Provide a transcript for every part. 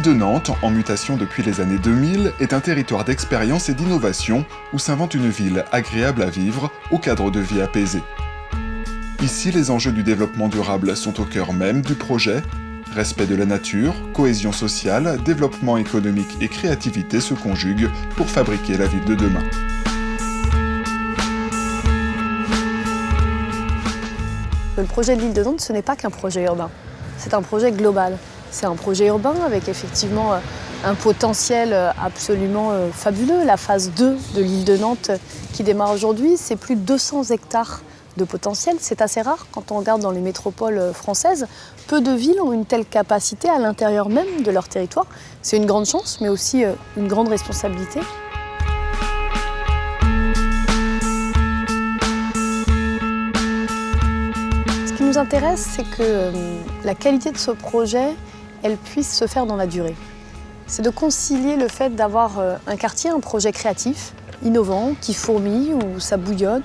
de Nantes, en mutation depuis les années 2000, est un territoire d'expérience et d'innovation où s'invente une ville agréable à vivre, au cadre de vie apaisé. Ici, les enjeux du développement durable sont au cœur même du projet. Respect de la nature, cohésion sociale, développement économique et créativité se conjuguent pour fabriquer la ville de demain. Le projet de l'île de Nantes, ce n'est pas qu'un projet urbain, c'est un projet global. C'est un projet urbain avec effectivement un potentiel absolument fabuleux. La phase 2 de l'île de Nantes qui démarre aujourd'hui, c'est plus de 200 hectares de potentiel. C'est assez rare quand on regarde dans les métropoles françaises. Peu de villes ont une telle capacité à l'intérieur même de leur territoire. C'est une grande chance, mais aussi une grande responsabilité. Ce qui nous intéresse, c'est que la qualité de ce projet, elle puisse se faire dans la durée. C'est de concilier le fait d'avoir un quartier, un projet créatif, innovant, qui fourmille, où ça bouillonne.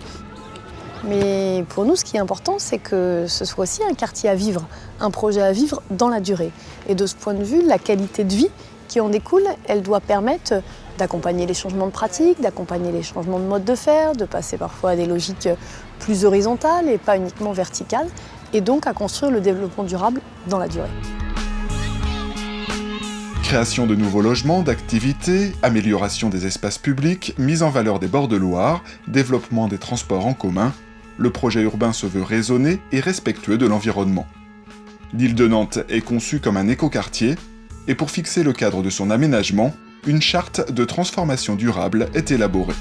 Mais pour nous, ce qui est important, c'est que ce soit aussi un quartier à vivre, un projet à vivre dans la durée. Et de ce point de vue, la qualité de vie qui en découle, elle doit permettre d'accompagner les changements de pratiques, d'accompagner les changements de mode de faire, de passer parfois à des logiques plus horizontales et pas uniquement verticales, et donc à construire le développement durable dans la durée. Création de nouveaux logements, d'activités, amélioration des espaces publics, mise en valeur des bords de Loire, développement des transports en commun, le projet urbain se veut raisonné et respectueux de l'environnement. L'île de Nantes est conçue comme un écoquartier, et pour fixer le cadre de son aménagement, une charte de transformation durable est élaborée.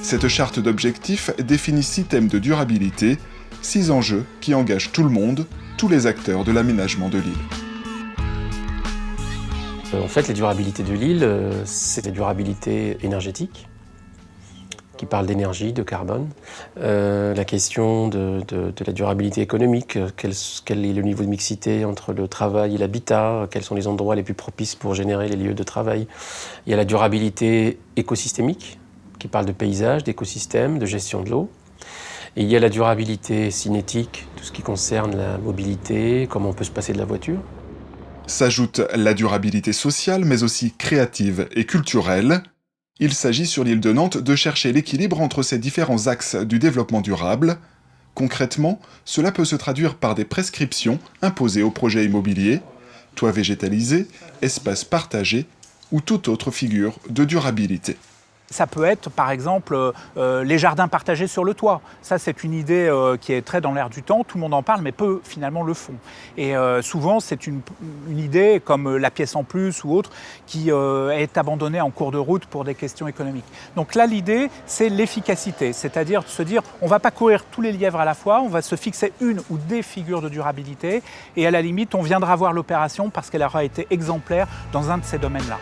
Cette charte d'objectifs définit 6 thèmes de durabilité, 6 enjeux qui engagent tout le monde, tous les acteurs de l'aménagement de l'île. En fait, la durabilité de l'île, c'est la durabilité énergétique, qui parle d'énergie, de carbone. La question de la durabilité économique, quel est le niveau de mixité entre le travail et l'habitat, quels sont les endroits les plus propices pour générer les lieux de travail. Il y a la durabilité écosystémique, qui parle de paysage, d'écosystèmes, de gestion de l'eau. Et il y a la durabilité cinétique, tout ce qui concerne la mobilité, comment on peut se passer de la voiture. S'ajoute la durabilité sociale, mais aussi créative et culturelle. Il s'agit sur l'île de Nantes de chercher l'équilibre entre ces différents axes du développement durable. Concrètement, cela peut se traduire par des prescriptions imposées aux projets immobiliers, toits végétalisés, espaces partagés ou toute autre figure de durabilité. Ça peut être, par exemple, les jardins partagés sur le toit. Ça, c'est une idée qui est très dans l'air du temps. Tout le monde en parle, mais peu, finalement, le font. Et souvent, c'est une idée, comme la pièce en plus ou autre, qui est abandonnée en cours de route pour des questions économiques. Donc là, l'idée, c'est l'efficacité. C'est-à-dire de se dire, on ne va pas courir tous les lièvres à la fois, on va se fixer une ou des figures de durabilité. Et à la limite, on viendra voir l'opération parce qu'elle aura été exemplaire dans un de ces domaines-là.